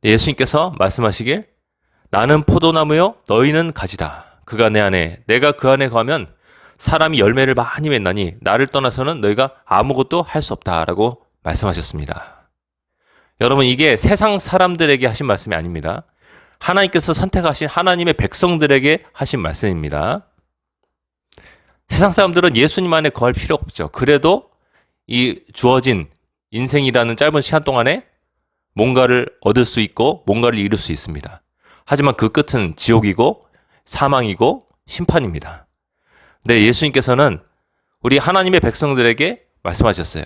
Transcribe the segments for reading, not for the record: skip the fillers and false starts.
예수님께서 말씀하시길 나는 포도나무요 너희는 가지라. 그가 내 안에 내가 그 안에 거하면 사람이 열매를 많이 맺나니 나를 떠나서는 너희가 아무것도 할 수 없다라고 말씀하셨습니다. 여러분, 이게 세상 사람들에게 하신 말씀이 아닙니다. 하나님께서 선택하신 하나님의 백성들에게 하신 말씀입니다. 세상 사람들은 예수님 안에 거할 필요가 없죠. 그래도 이 주어진 인생이라는 짧은 시간 동안에 뭔가를 얻을 수 있고 뭔가를 이룰 수 있습니다. 하지만 그 끝은 지옥이고 사망이고 심판입니다. 근데 예수님께서는 우리 하나님의 백성들에게 말씀하셨어요.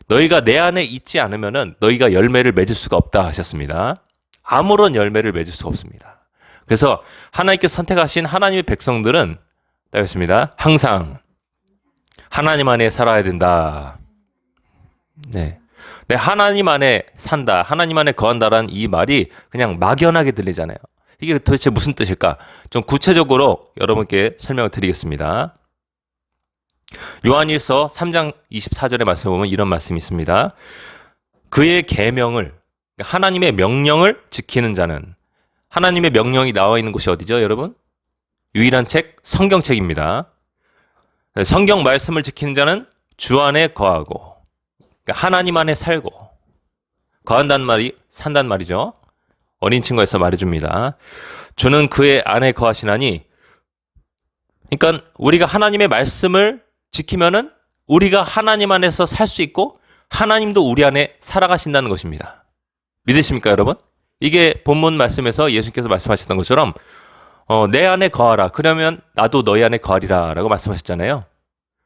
너희가 내 안에 있지 않으면 너희가 열매를 맺을 수가 없다 하셨습니다. 아무런 열매를 맺을 수가 없습니다. 그래서 하나님께서 선택하신 하나님의 백성들은 따겠습니다. 항상 하나님 안에 살아야 된다. 네. 하나님 안에 산다, 하나님 안에 거한다라는 이 말이 그냥 막연하게 들리잖아요. 이게 도대체 무슨 뜻일까? 좀 구체적으로 여러분께 설명을 드리겠습니다. 요한일서 3장 24절의 말씀을 보면 이런 말씀이 있습니다. 그의 계명을, 하나님의 명령을 지키는 자는, 하나님의 명령이 나와 있는 곳이 어디죠, 여러분? 유일한 책, 성경책입니다. 성경 말씀을 지키는 자는 주 안에 거하고, 하나님 안에 살고, 거한다는 말이 산다는 말이죠. 어린 친구에서 말해줍니다. 주는 그의 안에 거하시나니, 그러니까 우리가 하나님의 말씀을 지키면은 우리가 하나님 안에서 살 수 있고 하나님도 우리 안에 살아가신다는 것입니다. 믿으십니까, 여러분? 이게 본문 말씀에서 예수님께서 말씀하셨던 것처럼 내 안에 거하라. 그러면 나도 너희 안에 거하리라 라고 말씀하셨잖아요.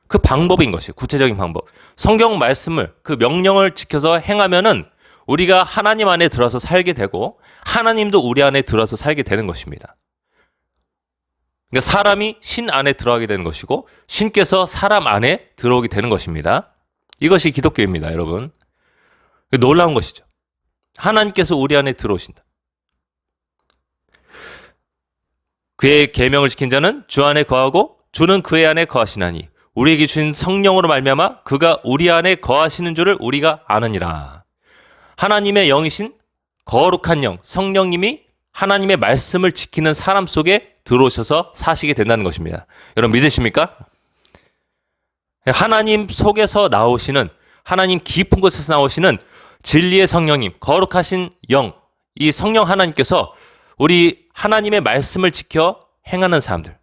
그 방법인 것이에요. 구체적인 방법. 성경 말씀을, 그 명령을 지켜서 행하면은 우리가 하나님 안에 들어서 살게 되고 하나님도 우리 안에 들어서 살게 되는 것입니다. 그러니까 사람이 신 안에 들어가게 되는 것이고 신께서 사람 안에 들어오게 되는 것입니다. 이것이 기독교입니다, 여러분. 놀라운 것이죠. 하나님께서 우리 안에 들어오신다. 그의 계명을 지킨 자는 주 안에 거하고 주는 그의 안에 거하시나니 우리에게 주신 성령으로 말미암아 그가 우리 안에 거하시는 줄을 우리가 아느니라. 하나님의 영이신 거룩한 영, 성령님이 하나님의 말씀을 지키는 사람 속에 들어오셔서 사시게 된다는 것입니다. 여러분 믿으십니까? 하나님 속에서 나오시는, 하나님 깊은 곳에서 나오시는 진리의 성령님, 거룩하신 영, 이 성령 하나님께서 우리 하나님의 말씀을 지켜 행하는 사람들,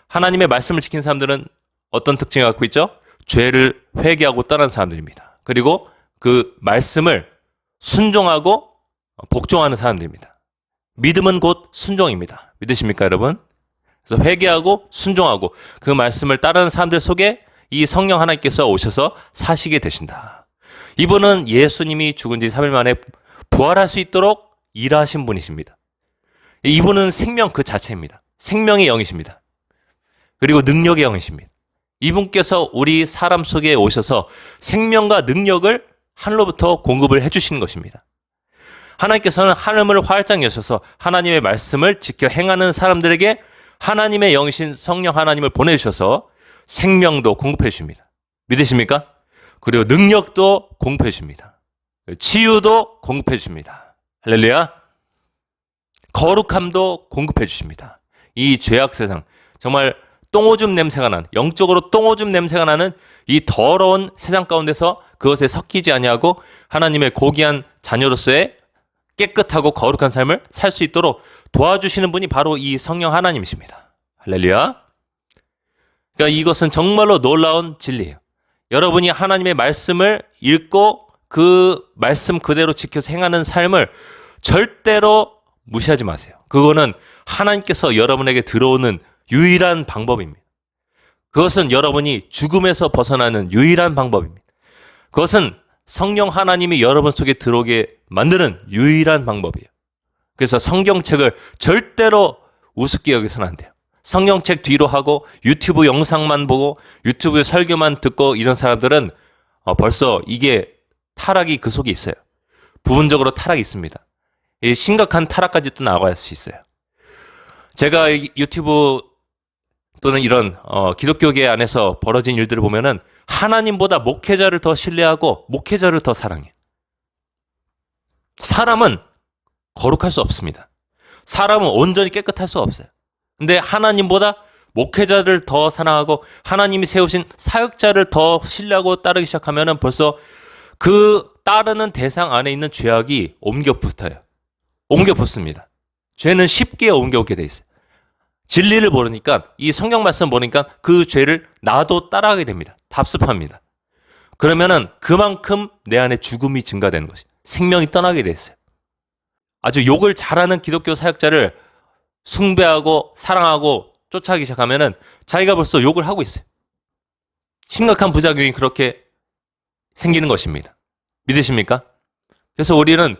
하나님의 말씀을 지킨 사람들은 어떤 특징을 갖고 있죠? 죄를 회개하고 떠난 사람들입니다. 그리고 그 말씀을 순종하고 복종하는 사람들입니다. 믿음은 곧 순종입니다. 믿으십니까, 여러분? 그래서 회개하고 순종하고 그 말씀을 따르는 사람들 속에 이 성령 하나님께서 오셔서 사시게 되신다. 이분은 예수님이 죽은 지 3일 만에 부활할 수 있도록 일하신 분이십니다. 이분은 생명 그 자체입니다. 생명의 영이십니다. 그리고 능력의 영이십니다. 이분께서 우리 사람 속에 오셔서 생명과 능력을 하늘로부터 공급을 해주시는 것입니다. 하나님께서는 하늘을 활짝 여셔서 하나님의 말씀을 지켜 행하는 사람들에게 하나님의 영이신 성령 하나님을 보내주셔서 생명도 공급해 주십니다. 믿으십니까? 그리고 능력도 공급해 주십니다. 치유도 공급해 주십니다. 할렐루야. 거룩함도 공급해 주십니다. 이 죄악 세상, 정말 똥오줌 냄새가 나는, 영적으로 똥오줌 냄새가 나는 이 더러운 세상 가운데서 그것에 섞이지 아니하고 하나님의 고귀한 자녀로서의 깨끗하고 거룩한 삶을 살 수 있도록 도와주시는 분이 바로 이 성령 하나님이십니다. 할렐루야. 그러니까 이것은 정말로 놀라운 진리예요. 여러분이 하나님의 말씀을 읽고 그 말씀 그대로 지켜서 행하는 삶을 절대로 무시하지 마세요. 그거는 하나님께서 여러분에게 들어오는 유일한 방법입니다. 그것은 여러분이 죽음에서 벗어나는 유일한 방법입니다. 그것은 성령 하나님이 여러분 속에 들어오게 만드는 유일한 방법이에요. 그래서 성경책을 절대로 우습게 여기서는 안 돼요. 성경책 뒤로 하고 유튜브 영상만 보고 유튜브 설교만 듣고 이런 사람들은 벌써 이게 타락이 그 속에 있어요. 부분적으로 타락이 있습니다. 심각한 타락까지 또 나갈 수 있어요. 제가 유튜브 또는 이런 기독교계 안에서 벌어진 일들을 보면은 하나님보다 목회자를 더 신뢰하고 목회자를 더 사랑해. 사람은 거룩할 수 없습니다. 사람은 온전히 깨끗할 수 없어요. 근데 하나님보다 목회자를 더 사랑하고 하나님이 세우신 사역자를 더 신뢰하고 따르기 시작하면 벌써 그 따르는 대상 안에 있는 죄악이 옮겨 붙어요. 옮겨 붙습니다. 죄는 쉽게 옮겨오게 돼 있어요. 진리를 모르니까, 이 성경 말씀 보니까 그 죄를 나도 따라하게 됩니다. 답습합니다. 그러면은 그만큼 내 안에 죽음이 증가되는 것이, 생명이 떠나게 됐어요. 아주 욕을 잘하는 기독교 사역자를 숭배하고 사랑하고 쫓아가기 시작하면은 자기가 벌써 욕을 하고 있어요. 심각한 부작용이 그렇게 생기는 것입니다. 믿으십니까? 그래서 우리는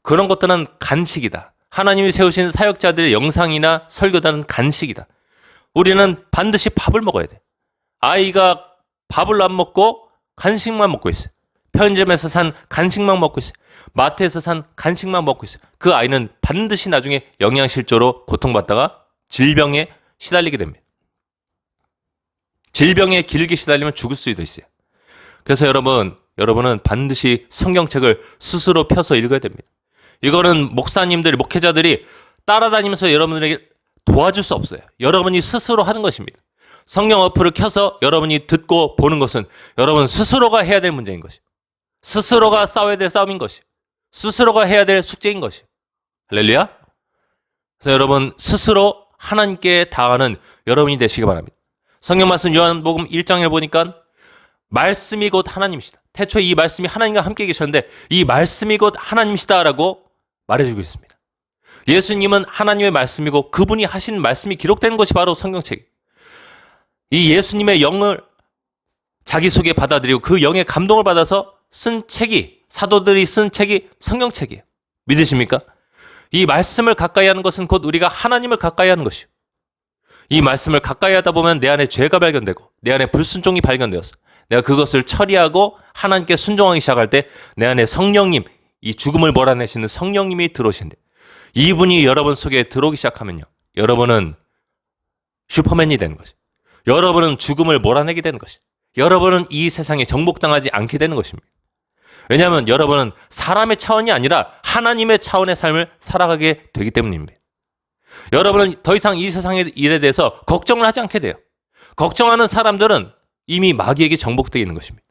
그런 것들은 간식이다. 하나님이 세우신 사역자들의 영상이나 설교단은 간식이다. 우리는 반드시 밥을 먹어야 돼. 아이가 밥을 안 먹고 간식만 먹고 있어요. 편의점에서 산 간식만 먹고 있어요. 마트에서 산 간식만 먹고 있어요. 그 아이는 반드시 나중에 영양실조로 고통받다가 질병에 시달리게 됩니다. 질병에 길게 시달리면 죽을 수도 있어요. 그래서 여러분은 반드시 성경책을 스스로 펴서 읽어야 됩니다. 이거는 목사님들이, 목회자들이 따라다니면서 여러분들에게 도와줄 수 없어요. 여러분이 스스로 하는 것입니다. 성경 어플을 켜서 여러분이 듣고 보는 것은 여러분 스스로가 해야 될 문제인 것이요. 스스로가 싸워야 될 싸움인 것이요. 스스로가 해야 될 숙제인 것이요. 할렐루야. 그래서 여러분 스스로 하나님께 당하는 여러분이 되시기 바랍니다. 성경 말씀 요한복음 1장에 보니까 말씀이 곧 하나님이시다. 태초에 이 말씀이 하나님과 함께 계셨는데 이 말씀이 곧 하나님이시다라고 말해주고 있습니다. 예수님은 하나님의 말씀이고 그분이 하신 말씀이 기록된 것이 바로 성경책. 이 예수님의 영을 자기 속에 받아들이고 그 영의 감동을 받아서 쓴 책이, 사도들이 쓴 책이 성경책이에요. 믿으십니까? 이 말씀을 가까이 하는 것은 곧 우리가 하나님을 가까이 하는 것이요. 이 말씀을 가까이 하다 보면 내 안에 죄가 발견되고 내 안에 불순종이 발견되었어. 내가 그것을 처리하고 하나님께 순종하기 시작할 때 내 안에 성령님, 이 죽음을 몰아내시는 성령님이 들어오신대. 이분이 여러분 속에 들어오기 시작하면요. 여러분은 슈퍼맨이 되는 것이. 여러분은 죽음을 몰아내게 되는 것이. 여러분은 이 세상에 정복당하지 않게 되는 것입니다. 왜냐하면 여러분은 사람의 차원이 아니라 하나님의 차원의 삶을 살아가게 되기 때문입니다. 여러분은 더 이상 이 세상의 일에 대해서 걱정을 하지 않게 돼요. 걱정하는 사람들은 이미 마귀에게 정복되어 있는 것입니다.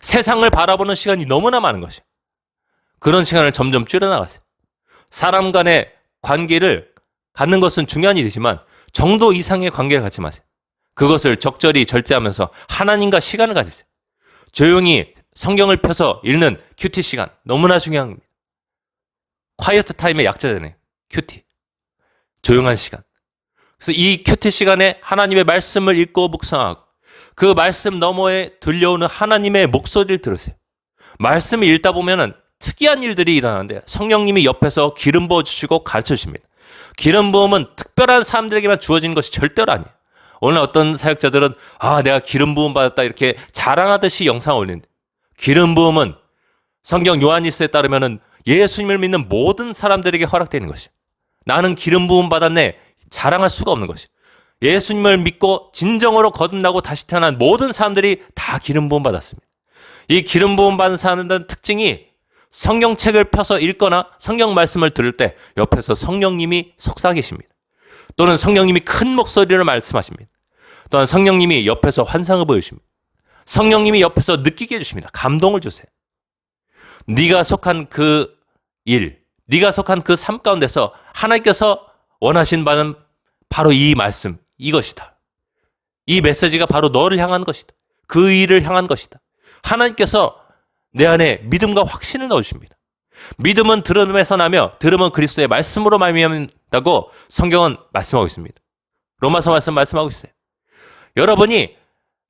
세상을 바라보는 시간이 너무나 많은 것이에요. 그런 시간을 점점 줄여나가세요. 사람 간의 관계를 갖는 것은 중요한 일이지만 정도 이상의 관계를 갖지 마세요. 그것을 적절히 절제하면서 하나님과 시간을 가지세요. 조용히 성경을 펴서 읽는 큐티 시간 너무나 중요합니다. 콰이어트 타임의 약자잖아요. 큐티. 조용한 시간. 그래서 이 큐티 시간에 하나님의 말씀을 읽고 묵상하고 그 말씀 너머에 들려오는 하나님의 목소리를 들으세요. 말씀을 읽다 보면은 특이한 일들이 일어나는데 성령님이 옆에서 기름 부어주시고 가르쳐주십니다. 기름 부음은 특별한 사람들에게만 주어지는 것이 절대로 아니에요. 오늘 어떤 사역자들은 내가 기름 부음 받았다 이렇게 자랑하듯이 영상을 올리는데 기름 부음은 성경 요한일서에 따르면은 예수님을 믿는 모든 사람들에게 허락되는 것이에요. 나는 기름 부음 받았네 자랑할 수가 없는 것이에요. 예수님을 믿고 진정으로 거듭나고 다시 태어난 모든 사람들이 다 기름 부음 받았습니다. 이 기름 부음 받은 사람들은 특징이 성경책을 펴서 읽거나 성경 말씀을 들을 때 옆에서 성령님이 속삭 계십니다. 또는 성령님이 큰 목소리로 말씀하십니다. 또한 성령님이 옆에서 환상을 보여주십니다. 성령님이 옆에서 느끼게 해주십니다. 감동을 주세요. 네가 속한 그 일, 네가 속한 그 삶 가운데서 하나님께서 원하신 바는 바로 이 말씀, 이것이다. 이 메시지가 바로 너를 향한 것이다. 그 일을 향한 것이다. 하나님께서 내 안에 믿음과 확신을 넣으십니다. 믿음은 들음에서 나며 들음은 그리스도의 말씀으로 말미암는다고 성경은 말씀하고 있습니다. 로마서 말씀하고 있어요. 여러분이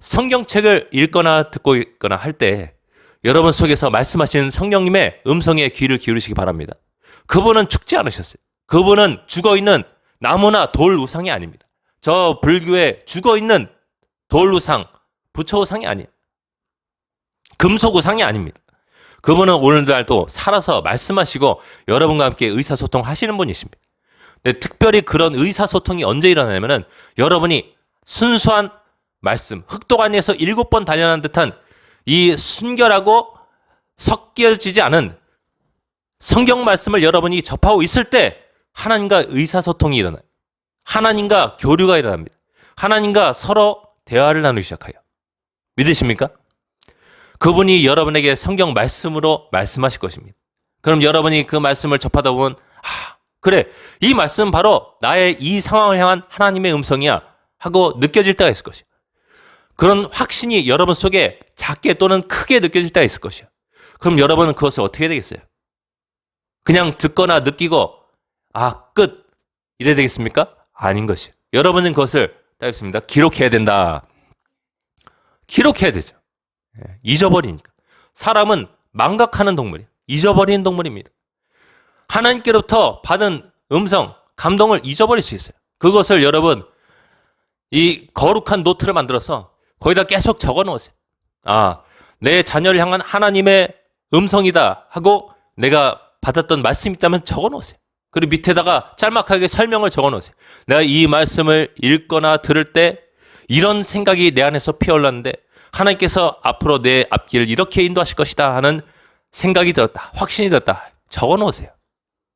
성경책을 읽거나 듣고 있거나 할 때 여러분 속에서 말씀하시는 성령님의 음성에 귀를 기울이시기 바랍니다. 그분은 죽지 않으셨어요. 그분은 죽어있는 나무나 돌 우상이 아닙니다. 저 불교에 죽어있는 돌 우상, 부처 우상이 아니에요. 금속 우상이 아닙니다. 그분은 오늘날도 살아서 말씀하시고 여러분과 함께 의사소통 하시는 분이십니다. 근데 특별히 그런 의사소통이 언제 일어나냐면은 여러분이 순수한 말씀, 흑도가니에서 7번 단련한 듯한 이 순결하고 섞여지지 않은 성경 말씀을 여러분이 접하고 있을 때 하나님과 의사소통이 일어나요. 하나님과 교류가 일어납니다. 하나님과 서로 대화를 나누기 시작해요. 믿으십니까? 그분이 여러분에게 성경 말씀으로 말씀하실 것입니다. 그럼 여러분이 그 말씀을 접하다 보면 그래, 이 말씀은 바로 나의 이 상황을 향한 하나님의 음성이야 하고 느껴질 때가 있을 것이야. 그런 확신이 여러분 속에 작게 또는 크게 느껴질 때가 있을 것이야. 그럼 여러분은 그것을 어떻게 해야 되겠어요? 그냥 듣거나 느끼고 끝 이래야 되겠습니까? 아닌 것이에요. 여러분은 그것을 따집습니다. 기록해야 된다. 기록해야 되죠. 잊어버리니까. 사람은 망각하는 동물이에요. 잊어버리는 동물입니다. 하나님께로부터 받은 음성, 감동을 잊어버릴 수 있어요. 그것을 여러분 이 거룩한 노트를 만들어서 거기다 계속 적어 놓으세요. 내 자녀를 향한 하나님의 음성이다 하고 내가 받았던 말씀이 있다면 적어 놓으세요. 그리고 밑에다가 짤막하게 설명을 적어 놓으세요. 내가 이 말씀을 읽거나 들을 때 이런 생각이 내 안에서 피어올랐는데 하나님께서 앞으로 내 앞길을 이렇게 인도하실 것이다 하는 생각이 들었다. 확신이 들었다. 적어 놓으세요.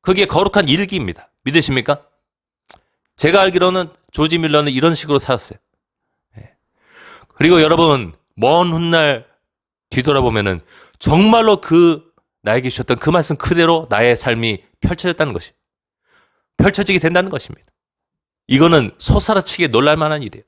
그게 거룩한 일기입니다. 믿으십니까? 제가 알기로는 조지 밀러는 이런 식으로 살았어요. 그리고 여러분 먼 훗날 뒤돌아보면은 정말로 나에게 주셨던 그 말씀 그대로 나의 삶이 펼쳐졌다는 것이 펼쳐지게 된다는 것입니다. 이거는 솟아라치게 놀랄만한 일이에요.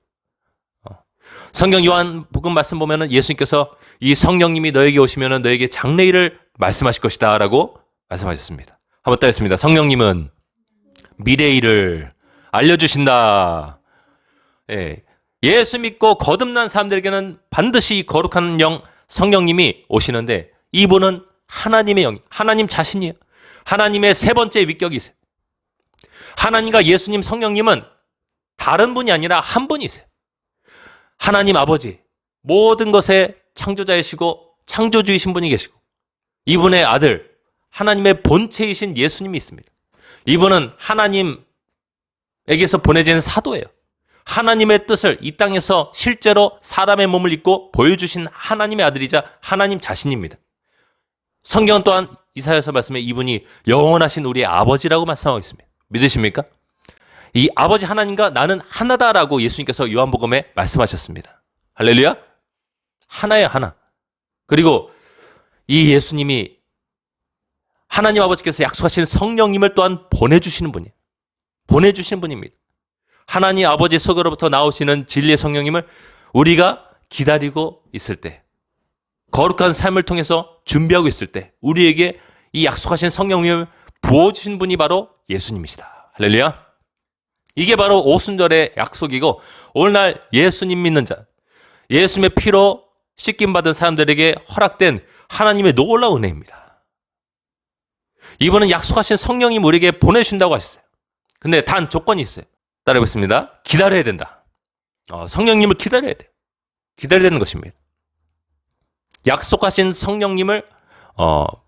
성경 요한복음 말씀 보면은 예수님께서 이 성령님이 너에게 오시면은 너에게 장래일을 말씀하실 것이다 라고 말씀하셨습니다. 한번 따겠습니다. 성령님은 미래일을 알려주신다. 예수 믿고 거듭난 사람들에게는 반드시 거룩한 영 성령님이 오시는데 이분은 하나님의 영이 하나님 자신이에요. 하나님의 세 번째 위격이 있어요. 하나님과 예수님 성령님은 다른 분이 아니라 한 분이 있어요. 하나님 아버지 모든 것의 창조자이시고 창조주이신 분이 계시고 이분의 아들 하나님의 본체이신 예수님이 있습니다. 이분은 하나님에게서 보내진 사도예요. 하나님의 뜻을 이 땅에서 실제로 사람의 몸을 입고 보여주신 하나님의 아들이자 하나님 자신입니다. 성경 또한 이사야서 말씀에 이분이 영원하신 우리의 아버지라고 말씀하고 있습니다. 믿으십니까? 이 아버지 하나님과 나는 하나다라고 예수님께서 요한복음에 말씀하셨습니다. 할렐루야? 하나야 하나. 그리고 이 예수님이 하나님 아버지께서 약속하신 성령님을 또한 보내주시는 분이에요. 보내주시는 분입니다. 하나님 아버지 속으로부터 나오시는 진리의 성령님을 우리가 기다리고 있을 때 거룩한 삶을 통해서 준비하고 있을 때 우리에게 이 약속하신 성령님을 부어주신 분이 바로 예수님이시다. 할렐루야. 이게 바로 오순절의 약속이고 오늘날 예수님 믿는 자 예수님의 피로 씻김받은 사람들에게 허락된 하나님의 놀라운 은혜입니다. 이분은 약속하신 성령님 우리에게 보내주신다고 하셨어요. 근데 단 조건이 있어요. 따라해보겠습니다. 기다려야 된다. 성령님을 기다려야 돼요. 기다려야 되는 것입니다. 약속하신 성령님을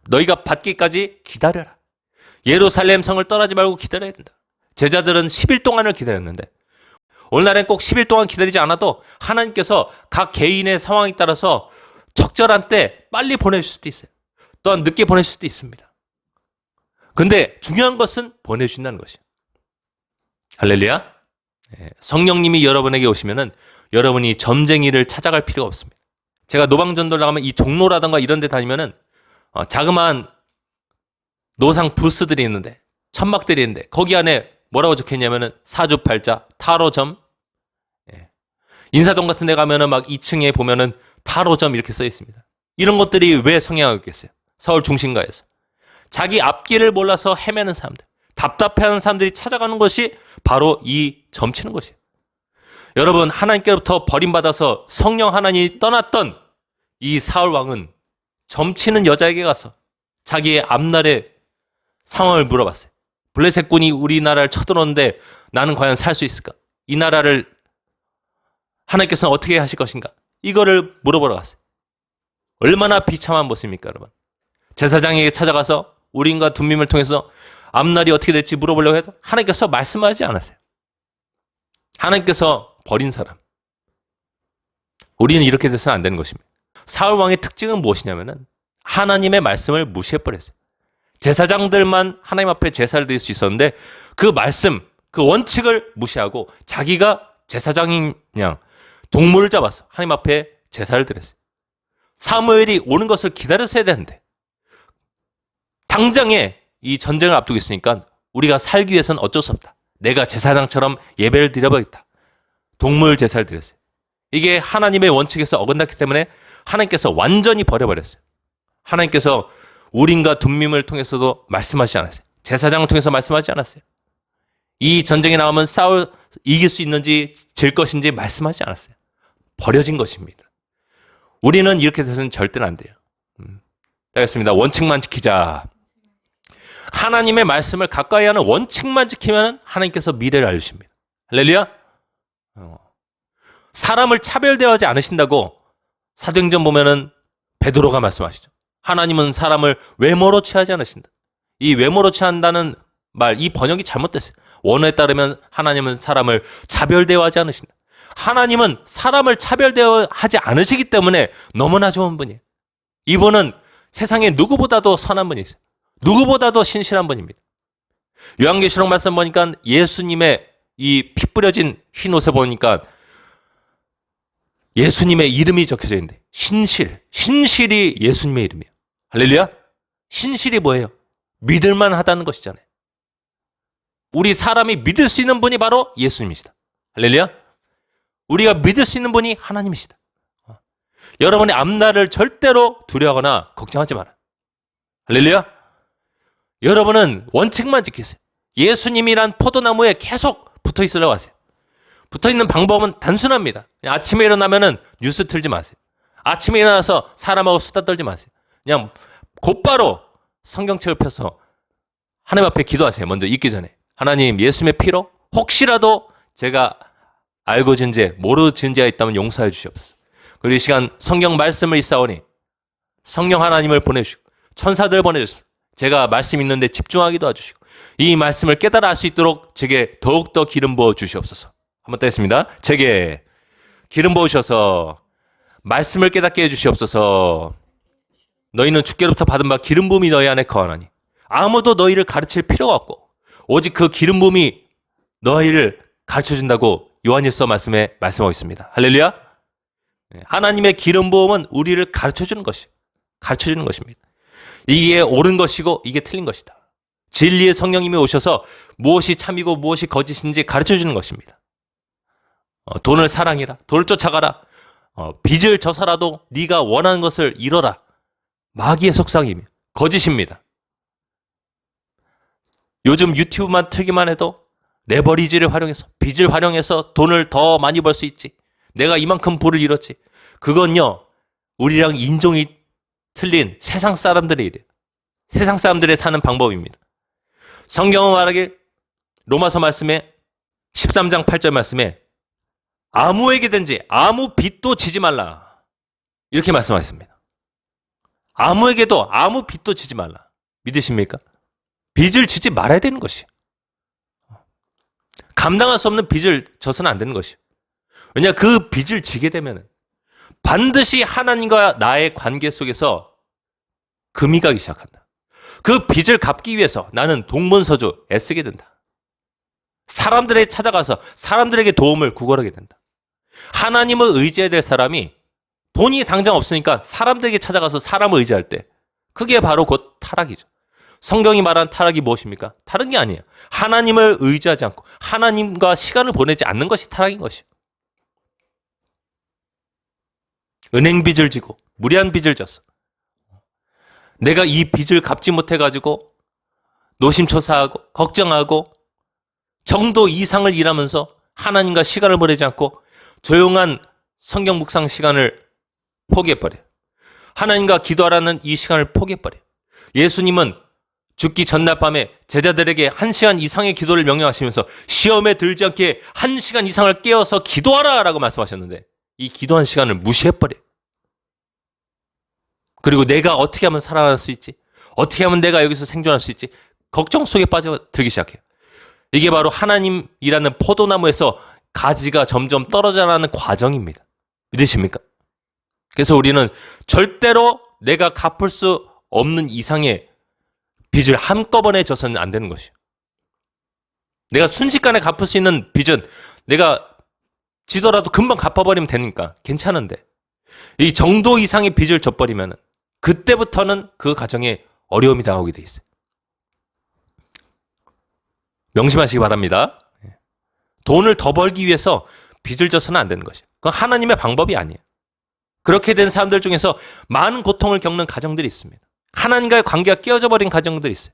너희가 받기까지 기다려라. 예루살렘 성을 떠나지 말고 기다려야 된다. 제자들은 10일 동안을 기다렸는데 오늘날엔 꼭 10일 동안 기다리지 않아도 하나님께서 각 개인의 상황에 따라서 적절한 때 빨리 보내실 수도 있어요. 또한 늦게 보내실 수도 있습니다. 근데 중요한 것은 보내주신다는 것이에요. 할렐루야. 성령님이 여러분에게 오시면은 여러분이 점쟁이를 찾아갈 필요가 없습니다. 제가 노방전도를 나가면 이 종로라든가 이런 데 다니면은 자그마한 노상 부스들이 있는데 천막들이 있는데 거기 안에 뭐라고 적혀있냐면은 사주팔자, 타로점, 인사동 같은 데 가면은 막 2층에 보면은 타로점 이렇게 써 있습니다. 이런 것들이 왜 성행하고 있겠어요? 서울 중심가에서. 자기 앞길을 몰라서 헤매는 사람들, 답답해하는 사람들이 찾아가는 것이 바로 이 점치는 것이에요. 여러분 하나님께로부터 버림받아서 성령 하나님이 떠났던 이 사울 왕은 점치는 여자에게 가서 자기의 앞날의 상황을 물어봤어요. 블레셋군이 우리나라를 쳐들었는데 나는 과연 살 수 있을까? 이 나라를 하나님께서는 어떻게 하실 것인가? 이거를 물어보러 갔어요. 얼마나 비참한 모습입니까 여러분? 제사장에게 찾아가서 우림과 둠밈을 통해서 앞날이 어떻게 될지 물어보려고 해도 하나님께서 말씀하지 않았어요. 하나님께서 버린 사람. 우리는 이렇게 돼서는 안 되는 것입니다. 사울 왕의 특징은 무엇이냐면은 하나님의 말씀을 무시해버렸어요. 제사장들만 하나님 앞에 제사를 드릴 수 있었는데 그 말씀, 그 원칙을 무시하고 자기가 제사장인 양 동물을 잡아서 하나님 앞에 제사를 드렸어요. 사무엘이 오는 것을 기다렸어야 되는데 당장에 이 전쟁을 앞두고 있으니까 우리가 살기 위해서는 어쩔 수 없다. 내가 제사장처럼 예배를 드려보겠다. 동물 제사를 드렸어요. 이게 하나님의 원칙에서 어긋났기 때문에 하나님께서 완전히 버려버렸어요. 하나님께서 우림과 둠밈을 통해서도 말씀하지 않았어요. 제사장을 통해서 말씀하지 않았어요. 이 전쟁에 나오면 이길 수 있는지 질 것인지 말씀하지 않았어요. 버려진 것입니다. 우리는 이렇게 돼서는 절대로 안 돼요. 알겠습니다. 원칙만 지키자. 하나님의 말씀을 가까이 하는 원칙만 지키면 하나님께서 미래를 알려주십니다. 할렐루야. 사람을 차별대하지 않으신다고 사도행전 보면은 베드로가 말씀하시죠. 하나님은 사람을 외모로 취하지 않으신다. 이 외모로 취한다는 말, 이 번역이 잘못됐어요. 원어에 따르면 하나님은 사람을 차별대하지 않으신다. 하나님은 사람을 차별대하지 않으시기 때문에 너무나 좋은 분이에요. 이분은 세상에 누구보다도 선한 분이세요. 누구보다도 신실한 분입니다. 요한계시록 말씀 보니까 예수님의 이 피 뿌려진 흰 옷에 보니까 예수님의 이름이 적혀져 있는데 신실이 예수님의 이름이에요. 할렐루야. 신실이 뭐예요? 믿을만 하다는 것이잖아요. 우리 사람이 믿을 수 있는 분이 바로 예수님이시다. 할렐루야. 우리가 믿을 수 있는 분이 하나님이시다. 여러분의 앞날을 절대로 두려워하거나 걱정하지 마라. 할렐루야. 여러분은 원칙만 지키세요. 예수님이란 포도나무에 계속 붙어 있으려고 하세요. 붙어 있는 방법은 단순합니다. 아침에 일어나면은 뉴스 틀지 마세요. 아침에 일어나서 사람하고 수다 떨지 마세요. 그냥 곧바로 성경책을 펴서 하나님 앞에 기도하세요. 먼저 읽기 전에. 하나님, 예수님의 피로 혹시라도 제가 알고 지은 죄, 모르고 지은 죄가 있다면 용서해 주시옵소서. 그리고 이 시간 성경 말씀을 읽사오니 성령 하나님을 보내주시고 천사들 보내주소서. 제가 말씀 있는데 집중하기도 해주시고 이 말씀을 깨달아 알 수 있도록 제게 더욱더 기름 부어 주시옵소서. 한번 더 했습니다. 제게 기름 부으셔서 말씀을 깨닫게 해주시옵소서. 너희는 주께로부터 받은 바 기름 부음이 너희 안에 거하나니 아무도 너희를 가르칠 필요가 없고 오직 그 기름 부음이 너희를 가르쳐준다고 요한일서 말씀에 말씀하고 있습니다. 할렐루야. 하나님의 기름 부음은 우리를 가르쳐주는 것입니다. 이게 옳은 것이고 이게 틀린 것이다. 진리의 성령님이 오셔서 무엇이 참이고 무엇이 거짓인지 가르쳐주는 것입니다. 돈을 사랑해라. 돈을 쫓아가라. 빚을 져서라도 네가 원하는 것을 이뤄라. 마귀의 속삭임이며 거짓입니다. 요즘 유튜브만 틀기만 해도 레버리지를 활용해서 빚을 활용해서 돈을 더 많이 벌 수 있지. 내가 이만큼 부를 이뤘지. 그건요. 우리랑 인종이 틀린 세상 사람들의 일이에요. 세상 사람들의 사는 방법입니다. 성경은 말하길 로마서 말씀에 13장 8절 말씀에 아무에게든지 아무 빚도 지지 말라. 이렇게 말씀하셨습니다. 아무에게도 아무 빚도 지지 말라. 믿으십니까? 빚을 지지 말아야 되는 것이에요. 감당할 수 없는 빚을 져서는 안 되는 것이에요. 왜냐, 그 빚을 지게 되면 반드시 하나님과 나의 관계 속에서 금이 가기 시작한다. 그 빚을 갚기 위해서 나는 동분서주 애쓰게 된다. 사람들에 찾아가서 사람들에게 도움을 구걸하게 된다. 하나님을 의지해야 될 사람이 돈이 당장 없으니까 사람들에게 찾아가서 사람을 의지할 때 그게 바로 곧 타락이죠. 성경이 말하는 타락이 무엇입니까? 다른 게 아니에요. 하나님을 의지하지 않고 하나님과 시간을 보내지 않는 것이 타락인 것이에요. 은행 빚을 지고 무리한 빚을 졌어. 내가 이 빚을 갚지 못해가지고 노심초사하고 걱정하고 정도 이상을 일하면서 하나님과 시간을 보내지 않고 조용한 성경 묵상 시간을 포기해버려요. 하나님과 기도하라는 이 시간을 포기해버려요. 예수님은 죽기 전날 밤에 제자들에게 1시간 이상의 기도를 명령하시면서 시험에 들지 않게 1시간 이상을 깨어서 기도하라 라고 말씀하셨는데 이 기도한 시간을 무시해버려요. 그리고 내가 어떻게 하면 살아날 수 있지? 어떻게 하면 내가 여기서 생존할 수 있지? 걱정 속에 빠져들기 시작해요. 이게 바로 하나님이라는 포도나무에서 가지가 점점 떨어져 나가는 과정입니다. 믿으십니까? 그래서 우리는 절대로 내가 갚을 수 없는 이상의 빚을 한꺼번에 져서는 안 되는 것이에요. 내가 순식간에 갚을 수 있는 빚은 내가 지더라도 금방 갚아버리면 되니까 괜찮은데, 이 정도 이상의 빚을 져버리면 그때부터는 그 가정에 어려움이 당하게 돼 있어요. 명심하시기 바랍니다. 돈을 더 벌기 위해서 빚을 져서는 안 되는 것이에요. 그건 하나님의 방법이 아니에요. 그렇게 된 사람들 중에서 많은 고통을 겪는 가정들이 있습니다. 하나님과의 관계가 깨어져 버린 가정들이 있어요.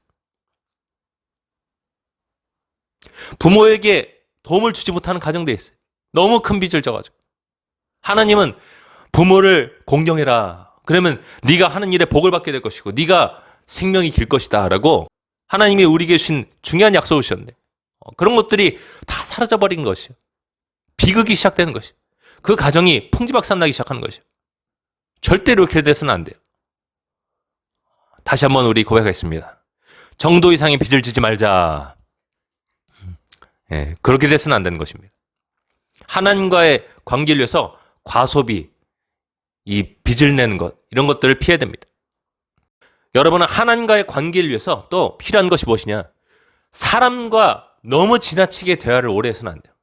부모에게 도움을 주지 못하는 가정들이 있어요. 너무 큰 빚을 져가지고. 하나님은 부모를 공경해라. 그러면 네가 하는 일에 복을 받게 될 것이고 네가 생명이 길 것이다 라고 하나님이 우리에게 주신 중요한 약속을 주셨는데, 그런 것들이 다 사라져버린 것이에요. 비극이 시작되는 것이에요. 그 가정이 풍지박산나기 시작하는 것이에요. 절대로 이렇게 돼서는 안 돼요. 다시 한번 우리 고백하겠습니다. 정도 이상의 빚을 지지 말자. 그렇게 돼서는 안 되는 것입니다. 하나님과의 관계를 위해서 과소비, 이 빚을 내는 것, 이런 것들을 피해야 됩니다. 여러분은 하나님과의 관계를 위해서 또 필요한 것이 무엇이냐? 사람과 너무 지나치게 대화를 오래 해서는 안 돼요.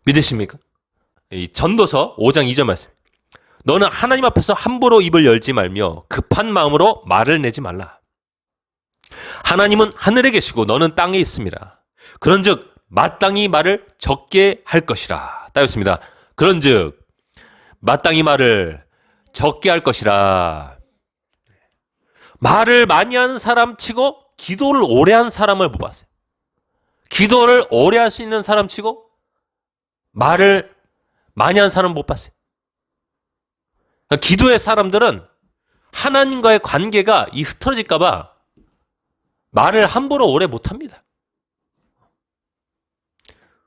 믿으십니까? 이 전도서 5장 2절 말씀. 너는 하나님 앞에서 함부로 입을 열지 말며 급한 마음으로 말을 내지 말라. 하나님은 하늘에 계시고 너는 땅에 있습니다. 그런즉 마땅히 말을 적게 할 것이라. 따였습니다. 그런즉 마땅히 말을 적게 할 것이라. 말을 많이 하는 사람 치고 기도를 오래 한 사람을 못 봤어요. 기도를 오래 할 수 있는 사람 치고 말을 많이 한 사람을 못 봤어요. 그러니까 기도의 사람들은 하나님과의 관계가 흐트러질까 봐 말을 함부로 오래 못 합니다.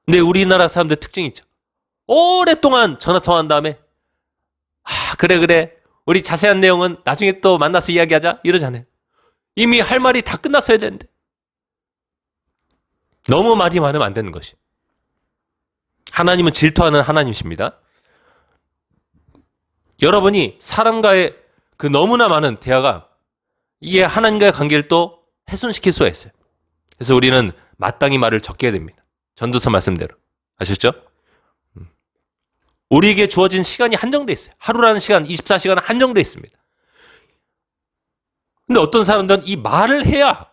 근데 우리나라 사람들 특징이 있죠. 오랫동안 전화통화한 다음에 그래 우리 자세한 내용은 나중에 또 만나서 이야기하자 이러잖아요. 이미 할 말이 다 끝났어야 되는데 너무 말이 많으면 안 되는 것이. 하나님은 질투하는 하나님이십니다. 여러분이 사람과의 그 너무나 많은 대화가 이게 하나님과의 관계를 또 훼손시킬 수가 있어요. 그래서 우리는 마땅히 말을 적게 해야 됩니다. 전도서 말씀대로. 아셨죠? 우리에게 주어진 시간이 한정돼 있어요. 하루라는 시간, 24시간은 한정돼 있습니다. 근데 어떤 사람들은 이 말을 해야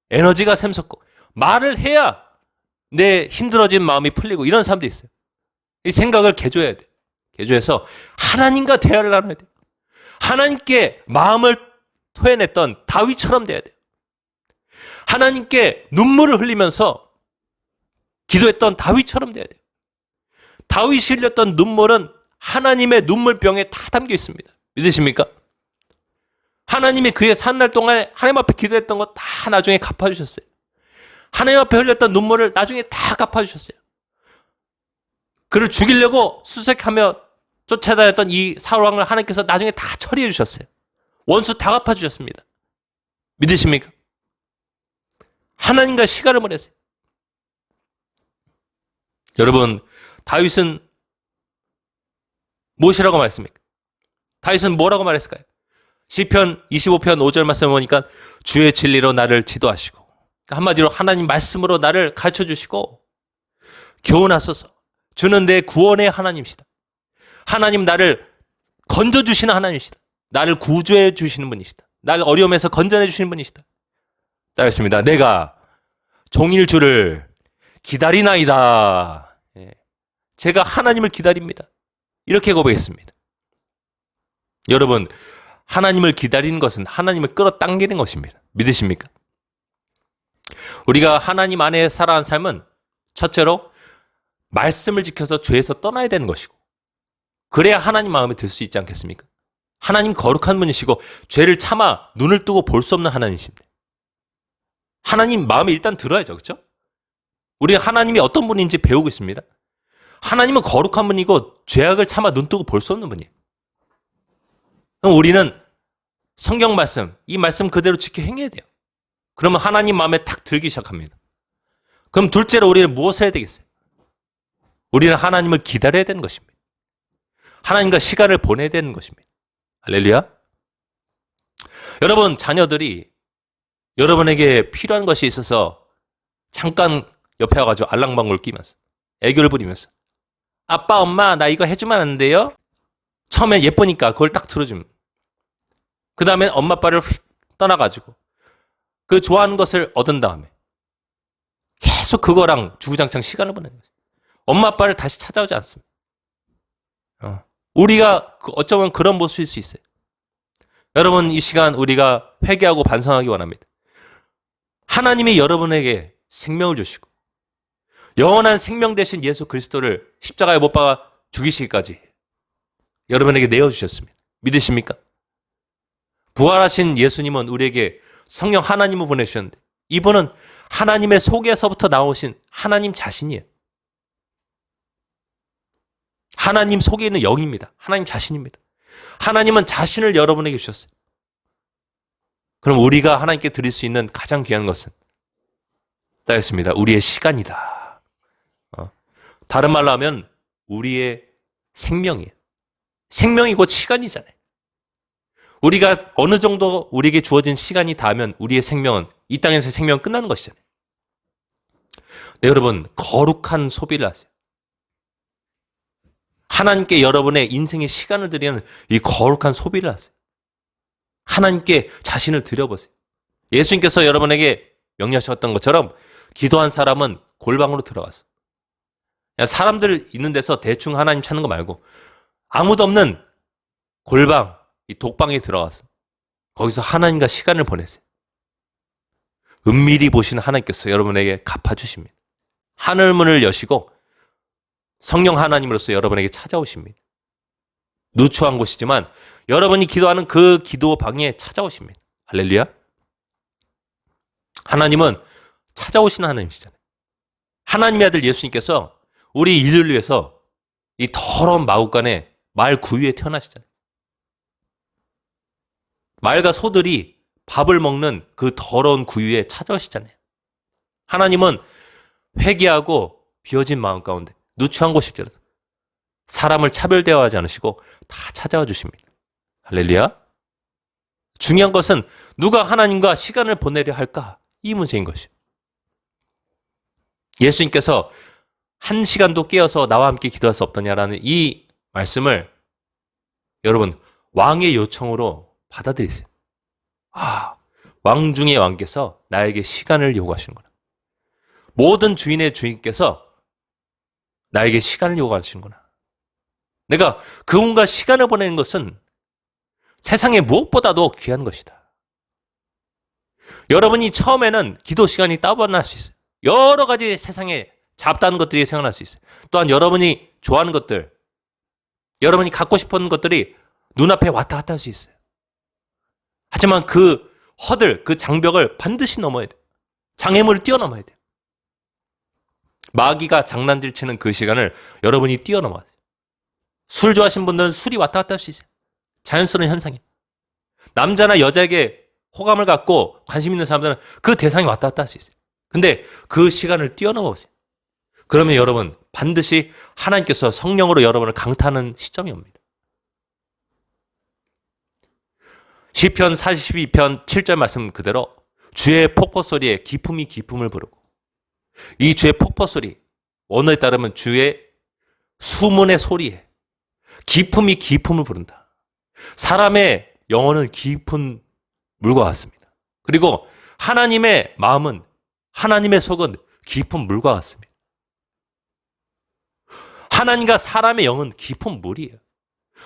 에너지가 샘솟고 말을 해야 내 힘들어진 마음이 풀리고 이런 사람도 있어요. 이 생각을 개조해야 돼요. 개조해서 하나님과 대화를 나눠야 돼요. 하나님께 마음을 토해냈던 다윗처럼 돼야 돼요. 하나님께 눈물을 흘리면서 기도했던 다윗처럼 돼야 돼요. 다윗이 흘렸던 눈물은 하나님의 눈물병에 다 담겨 있습니다. 믿으십니까? 하나님이 그의 산날 동안에 하나님 앞에 기도했던 거 다 나중에 갚아주셨어요. 하나님 앞에 흘렸던 눈물을 나중에 다 갚아주셨어요. 그를 죽이려고 수색하며 쫓아다녔던 이 사울왕을 하나님께서 나중에 다 처리해 주셨어요. 원수 다 갚아주셨습니다. 믿으십니까? 하나님과 시간을 보내세요. 여러분, 다윗은 무엇이라고 말했습니까? 다윗은 뭐라고 말했을까요? 시편 25편 5절 말씀을 보니까 주의 진리로 나를 지도하시고, 한마디로 하나님 말씀으로 나를 가르쳐 주시고 교훈하소서. 주는 내 구원의 하나님이시다. 하나님 나를 건져주시는 하나님이시다. 나를 구조해 주시는 분이시다. 나를 어려움에서 건져내 주시는 분이시다. 따였습니다. 내가 종일 주를 기다리나이다. 제가 하나님을 기다립니다. 이렇게 고백했습니다. 여러분, 하나님을 기다리는 것은 하나님을 끌어당기는 것입니다. 믿으십니까? 우리가 하나님 안에 살아간 삶은 첫째로 말씀을 지켜서 죄에서 떠나야 되는 것이고, 그래야 하나님 마음에 들 수 있지 않겠습니까? 하나님 거룩한 분이시고 죄를 참아 눈을 뜨고 볼 수 없는 하나님이신데 하나님 마음에 일단 들어야죠. 그렇죠? 우리가 하나님이 어떤 분인지 배우고 있습니다. 하나님은 거룩한 분이고 죄악을 참아 눈 뜨고 볼 수 없는 분이에요. 그럼 우리는 성경 말씀, 이 말씀 그대로 지켜 행해야 돼요. 그러면 하나님 마음에 탁 들기 시작합니다. 그럼 둘째로 우리는 무엇을 해야 되겠어요? 우리는 하나님을 기다려야 되는 것입니다. 하나님과 시간을 보내야 되는 것입니다. 할렐루야. 여러분, 자녀들이 여러분에게 필요한 것이 있어서 잠깐 옆에 와가지고 알랑방울 끼면서 애교를 부리면서 아빠, 엄마, 나 이거 해주면 안 돼요? 처음에 예쁘니까 그걸 딱 들어주면 그 다음엔 엄마 아빠를 떠나가지고 그 좋아하는 것을 얻은 다음에 계속 그거랑 주구장창 시간을 보내는 거죠. 엄마 아빠를 다시 찾아오지 않습니다. 우리가 어쩌면 그런 모습일 수 있어요. 여러분, 이 시간 우리가 회개하고 반성하기 원합니다. 하나님이 여러분에게 생명을 주시고 영원한 생명 되신 예수 그리스도를 십자가에 못 박아 죽이시기까지 여러분에게 내어주셨습니다. 믿으십니까? 부활하신 예수님은 우리에게 성령 하나님을 보내주셨는데 이분은 하나님의 속에서부터 나오신 하나님 자신이에요. 하나님 속에 있는 영입니다. 하나님 자신입니다. 하나님은 자신을 여러분에게 주셨어요. 그럼 우리가 하나님께 드릴 수 있는 가장 귀한 것은 따였습니다. 우리의 시간이다. 다른 말로 하면 우리의 생명이에요. 생명이 곧 시간이잖아요. 우리가 어느 정도 우리에게 주어진 시간이 닿으면 우리의 생명은 이 땅에서의 생명은 끝나는 것이잖아요. 네, 여러분, 거룩한 소비를 하세요. 하나님께 여러분의 인생의 시간을 드리는 이 거룩한 소비를 하세요. 하나님께 자신을 드려보세요. 예수님께서 여러분에게 명령하셨던 것처럼 기도한 사람은 골방으로 들어가서 사람들 있는 데서 대충 하나님 찾는 거 말고 아무도 없는 골방, 이 독방에 들어가서 거기서 하나님과 시간을 보내세요. 은밀히 보시는 하나님께서 여러분에게 갚아주십니다. 하늘문을 여시고 성령 하나님으로서 여러분에게 찾아오십니다. 누추한 곳이지만 여러분이 기도하는 그 기도 방에 찾아오십니다. 할렐루야. 하나님은 찾아오시는 하나님이시잖아요. 하나님의 아들 예수님께서 우리 인류를 위해서 이 더러운 마구간에 말 구유에 태어나시잖아요. 말과 소들이 밥을 먹는 그 더러운 구유에 찾아오시잖아요. 하나님은 회개하고 비어진 마음 가운데 누추한 곳일지라도 사람을 차별대화하지 않으시고 다 찾아와 주십니다. 할렐루야. 중요한 것은 누가 하나님과 시간을 보내려 할까? 이 문제인 것이요. 예수님께서 한 시간도 깨어서 나와 함께 기도할 수 없더냐라는 이 말씀을 여러분 왕의 요청으로 받아들이세요. 왕 중의 왕께서 나에게 시간을 요구하시는구나. 모든 주인의 주인께서 나에게 시간을 요구하시는구나. 내가 그분과 시간을 보내는 것은 세상에 무엇보다도 귀한 것이다. 여러분이 처음에는 기도 시간이 따분할 수 있어요. 여러 가지 세상에 잡다한 것들이 생각날 수 있어요. 또한 여러분이 좋아하는 것들, 여러분이 갖고 싶은 것들이 눈앞에 왔다 갔다 할 수 있어요. 하지만 그 허들, 그 장벽을 반드시 넘어야 돼요. 장애물을 뛰어넘어야 돼요. 마귀가 장난질 치는 그 시간을 여러분이 뛰어넘어야 돼요. 술 좋아하시는 분들은 술이 왔다 갔다 할 수 있어요. 자연스러운 현상이에요. 남자나 여자에게 호감을 갖고 관심 있는 사람들은 그 대상이 왔다 갔다 할 수 있어요. 근데 그 시간을 뛰어넘어 보세요. 그러면 여러분 반드시 하나님께서 성령으로 여러분을 강타하는 시점이 옵니다. 시편 42편 7절 말씀 그대로 주의 폭포 소리에 기품이 기품을 부르고, 이 주의 폭포 소리, 원어에 따르면 주의 수문의 소리에 기품이 기품을 부른다. 사람의 영혼은 깊은 물과 같습니다. 그리고 하나님의 마음은, 하나님의 속은 깊은 물과 같습니다. 하나님과 사람의 영은 깊은 물이에요.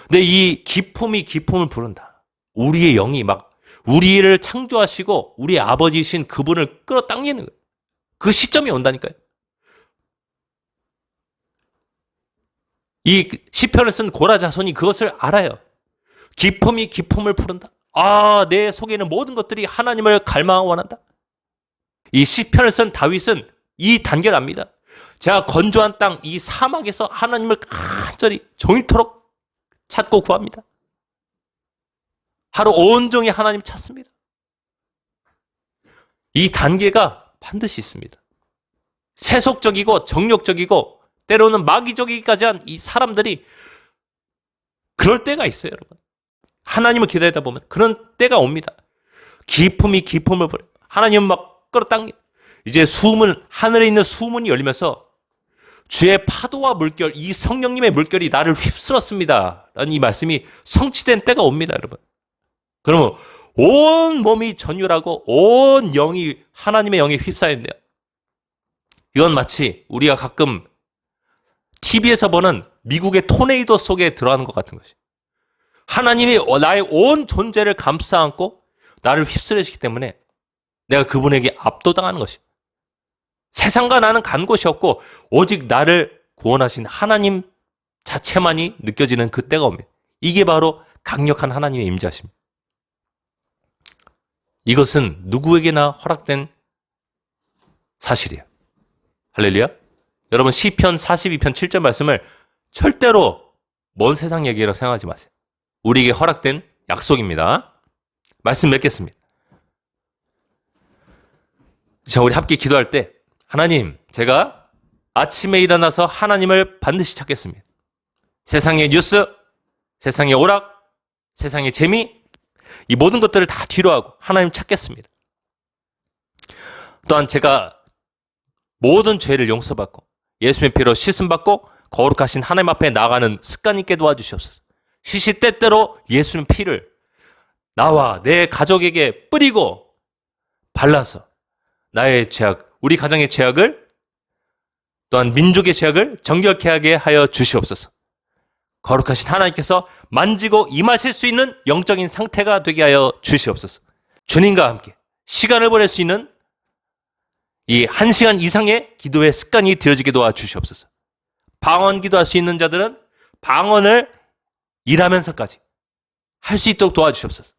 근데 이 기품이 기품을 부른다. 우리의 영이 막 우리를 창조하시고 우리의 아버지이신 그분을 끌어당기는 거예요. 그 시점이 온다니까요. 이 시편을 쓴 고라 자손이 그것을 알아요. 기품이 기품을 부른다. 내 속에 있는 모든 것들이 하나님을 갈망하고 원한다. 이 시편을 쓴 다윗은 이 단계를 압니다. 제가 건조한 땅, 이 사막에서 하나님을 간절히 종일토록 찾고 구합니다. 하루 온종일 하나님 찾습니다. 이 단계가 반드시 있습니다. 세속적이고 정욕적이고 때로는 마귀적이기까지 한 이 사람들이 그럴 때가 있어요, 여러분. 하나님을 기다리다 보면 그런 때가 옵니다. 기품이 기품을 부려요. 하나님은 막 끌어당겨. 이제 하늘에 있는 수문이 열리면서 주의 파도와 물결, 이 성령님의 물결이 나를 휩쓸었습니다. 라는 이 말씀이 성취된 때가 옵니다, 여러분. 그러면 온 몸이 전율하고 온 영이 하나님의 영에 휩싸인대요. 이건 마치 우리가 가끔 TV에서 보는 미국의 토네이도 속에 들어가는 것 같은 것이. 하나님이 나의 온 존재를 감싸 안고 나를 휩쓸으시기 때문에 내가 그분에게 압도당하는 것이. 세상과 나는 간 곳이 없고 오직 나를 구원하신 하나님 자체만이 느껴지는 그때가 옵니다. 이게 바로 강력한 하나님의 임재하십니다. 이것은 누구에게나 허락된 사실이에요. 할렐루야. 여러분 시편 42편 7절 말씀을 절대로 먼 세상 얘기라고 생각하지 마세요. 우리에게 허락된 약속입니다. 말씀 맺겠습니다. 자, 우리 함께 기도할 때 하나님, 제가 아침에 일어나서 하나님을 반드시 찾겠습니다. 세상의 뉴스, 세상의 오락, 세상의 재미, 이 모든 것들을 다 뒤로 하고 하나님 찾겠습니다. 또한 제가 모든 죄를 용서받고 예수의 피로 씻음받고 거룩하신 하나님 앞에 나아가는 습관 있게 도와주시옵소서. 시시때때로 예수의 피를 나와 내 가족에게 뿌리고 발라서 나의 죄악, 우리 가정의 죄악을 또한 민족의 죄악을 정결케 하게 하여 주시옵소서. 거룩하신 하나님께서 만지고 임하실 수 있는 영적인 상태가 되게 하여 주시옵소서. 주님과 함께 시간을 보낼 수 있는 이 1시간 이상의 기도의 습관이 되어지게 도와주시옵소서. 방언 기도할 수 있는 자들은 방언을 일하면서까지 할 수 있도록 도와주시옵소서.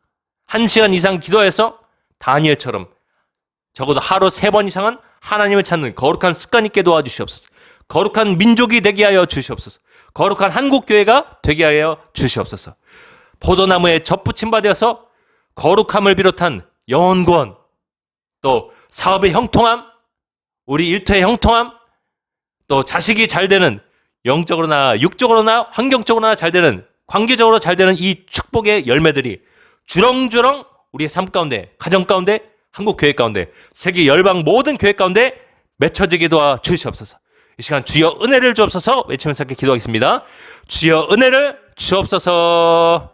1시간 이상 기도해서 다니엘처럼 적어도 하루 3번 이상은 하나님을 찾는 거룩한 습관 있게 도와주시옵소서. 거룩한 민족이 되게 하여 주시옵소서. 거룩한 한국교회가 되게 하여 주시옵소서. 포도나무에 젖붙임 바 되어서 거룩함을 비롯한 영원권, 또 사업의 형통함, 우리 일터의 형통함, 또 자식이 잘 되는 영적으로나 육적으로나 환경적으로나 잘 되는 관계적으로 잘 되는 이 축복의 열매들이 주렁주렁 우리의 삶 가운데, 가정 가운데, 한국교회 가운데, 세계 열방 모든 교회 가운데 맺혀지게 도와주시옵소서. 이 시간 주여 은혜를 주옵소서 외치면서 함께 기도하겠습니다. 주여 은혜를 주옵소서.